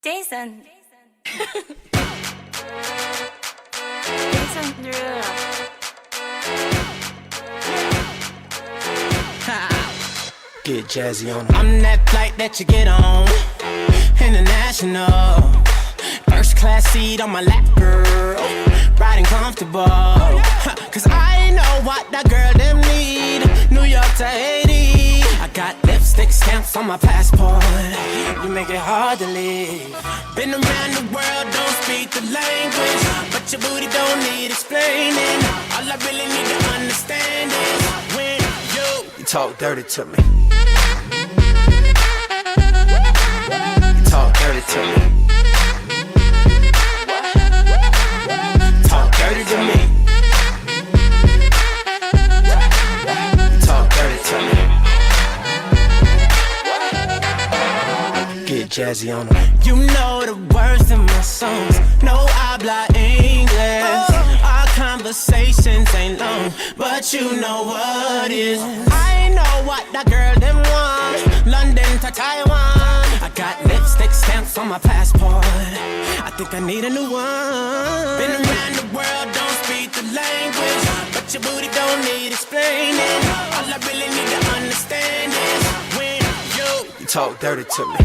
Jason. Jason Derulo. Get jazzy on 'em. I'm that flight that you get on, international. First class seat on my lap, girl, riding comfortable. Cause I know what that girl them need. New York to Haiti, I got lipstick stamps on my passport. You make it hard to leave. Been around the world, don't speak the language, but your booty don't need explaining. All I really need to understand is when you talk dirty to me. You talk dirty to me. Talk dirty to me. Talk dirty to me. Get jazzy on 'em. You know the words in my songs. No habla English. Our conversations ain't long, but you know what is. I know what that girl them want. London to Taiwan. I got lipstick stamps on my passport. I think I need a new one. Been around the world, don't speak the language, but your booty don't need explaining. All I really need to understand is when you talk dirty to me.